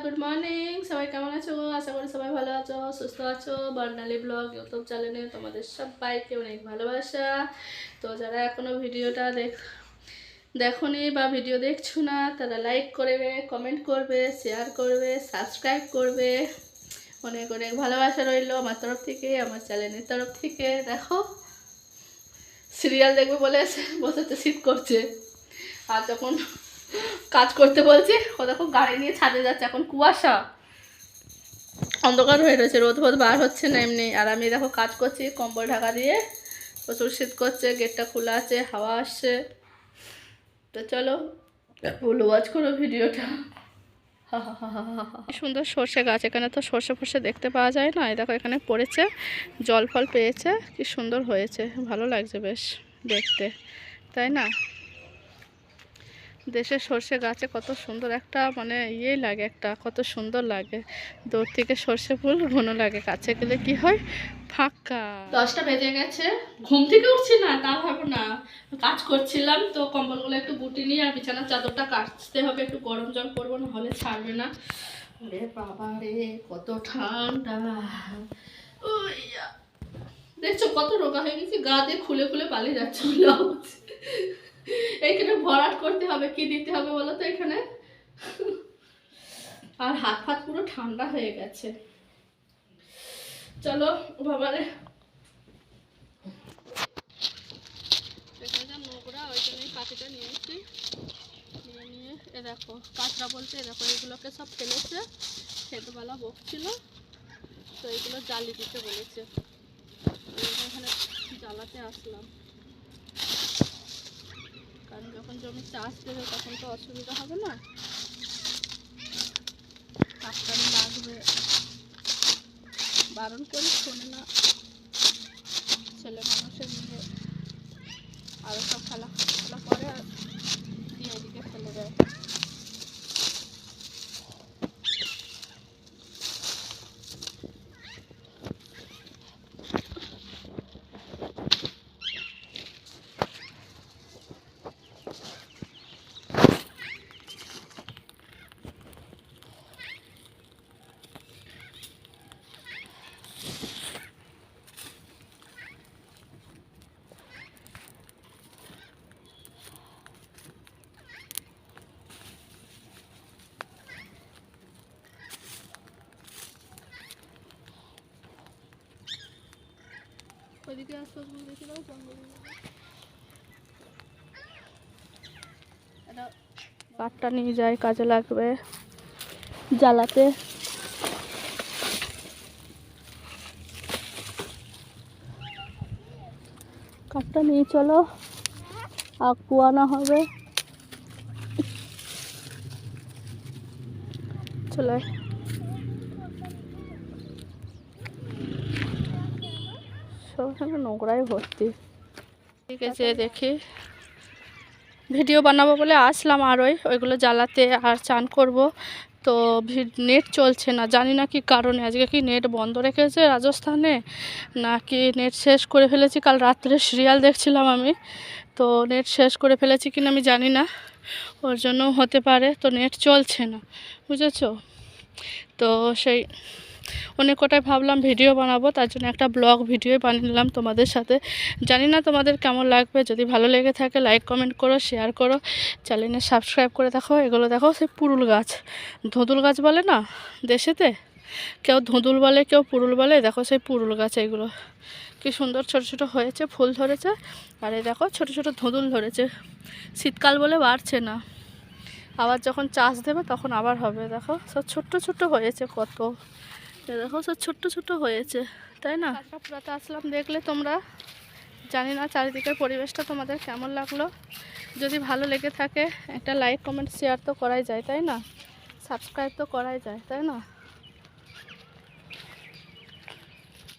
Good morning. সবাই কেমন আছো? আশা করি সবাই ভালো আছো, সুস্থ আছো। বর্ণালী ব্লগ ইউটিউব চ্যানেলে তোমাদের সবাইকে অনেক ভালোবাসা। তো যারা এখনো ভিডিওটা দেখোনি বা ভিডিও দেখছো না, তারা লাইক করবে, কমেন্ট করবে, শেয়ার করবে, সাবস্ক্রাইব করবে। অনেক অনেক ভালোবাসা রইলো আমার তরফ থেকে, আমার চ্যানেলের তরফ থেকে। দেখো সিরিয়াল দেখবে বলে বসেছে, শীত করছে। আর যখন কাজ করতে বলছি ও দেখো গাড়ি নিয়ে ছাদে যাচ্ছে। এখন কুয়াশা, অন্ধকার হয়ে রয়েছে, রোদ ফোদ বার হচ্ছে না এমনি। আর আমি দেখো কাজ করছি কম্বল ঢাকা দিয়ে, প্রচুর শীত করছে, গেটটা খোলা আছে, হাওয়া আসছে। তো চলো ফুল ওয়াচ করো ভিডিওটা। সুন্দর সর্ষে গাছ, এখানে তো সর্ষে ফর্ষে দেখতে পাওয়া যায় না। এই দেখো এখানে পড়েছে, জল ফল পেয়েছে, কি সুন্দর হয়েছে, ভালো লাগছে বেশ দেখতে, তাই না? দেশের সর্ষে গাছে কত সুন্দর একটা মানে লাগে, একটা কত সুন্দর লাগে। দূর থেকে সর্ষে ফুল ঘন লাগে, কাছে গেলে কি হয় ফাঁকা। 10টা বেজে গেছে, ঘুম থেকে উঠছি না তা ভাবো না, কাজ করছিলাম। তো কম্বলগুলো একটু গুটি নিয়ে আর বিছানার চাদরটা কাচতে হবে, একটু গরম জল করবো, না হলে ছাড়বে না। রে বাবা রে, কত ঠান্ডা। দেখছো কত রোগা হয়ে গেছি, গা দিয়ে খুলে খুলে পালিয়ে যাচ্ছে। এইখানে ভরাট করতে হবে, কি দিতে হবে বলো তো এখানে। আর হাত ফাত পুরো ঠান্ডা হয়ে গেছে। চলো বাবারে, এখানে যা নোংরা, ওই জন্যই পাখিটা নিয়েছি। নিয়ে এ দেখো কাঁচরা বলতে এ দেখো এগুলোকে সব ফেলেছে, খেতবেলা বকছিল, তো এগুলো জ্বালি দিতে বলেছে। এখানে জ্বালাতে আসলাম, কারণ যখন জমি চাষ দেবে তখন তো অসুবিধা হবে না, কাকটানি লাগবে। বারণ করি শোনে না, ছেলে মানুষের নিয়ে আরও সব খেলা করে আর দিয়ে এদিকে ফেলে দেয়। ওইদিকে আশপাশগুলো দেখে দাও, জঙ্গল। কাঠটা নিয়ে যায়, কাজে লাগবে জ্বালাতে। কাঠটা নিয়ে চলো, আগ পোয়ানো হবে। চলে সবখানে নোংরাই ভর্তি। ঠিক আছে, দেখি ভিডিও বানাবো বলে আসলাম আর ওইগুলো জ্বালাতে আর চান করব। তো নেট চলছে না, জানি না কি কারণে। আজকে কি নেট বন্ধ রেখেছে রাজস্থানে, নাকি নেট শেষ করে ফেলেছি। কাল রাত্রে সিরিয়াল দেখছিলাম আমি, তো নেট শেষ করে ফেলেছি কিনা আমি জানি না, ওর জন্য হতে পারে। তো নেট চলছে না, বুঝেছো? তো সেই অনেক কটাই ভাবলাম ভিডিও বানাবো, তার জন্য একটা ব্লগ ভিডিও বানিয়ে নিলাম তোমাদের সাথে। জানি না তোমাদের কেমন লাগবে, যদি ভালো লেগে থাকে লাইক কমেন্ট করো, শেয়ার করো, চ্যানেলে সাবস্ক্রাইব করে দেখো। এগুলো দেখো সেই পুরুল গাছ, ধুঁদুল গাছ বলে না দেশেতে, কেউ ধুঁদুল বলে, কেউ পুরুল বলে। দেখো সেই পুরুল গাছ, এগুলো কি সুন্দর ছোট ছোট হয়েছে, ফুল ধরেছে। আর এই দেখো ছোট ছোট ধুঁদুল ধরেছে, শীতকাল বলে বাড়ছে না, আবার যখন চাষ দেবে তখন আবার হবে। দেখো সব ছোট্ট ছোট্ট হয়েছে কত, দেখো সব ছোট্ট ছোট্ট হয়েছে, তাই না? পুরাতে আসলাম, দেখলে তোমরা। জানি না চারিদিকের পরিবেশটা তোমাদের কেমন লাগলো। যদি ভালো লেগে থাকে একটা লাইক কমেন্ট শেয়ার তো করাই যায়, তাই না? সাবস্ক্রাইব তো করাই যায়, তাই না?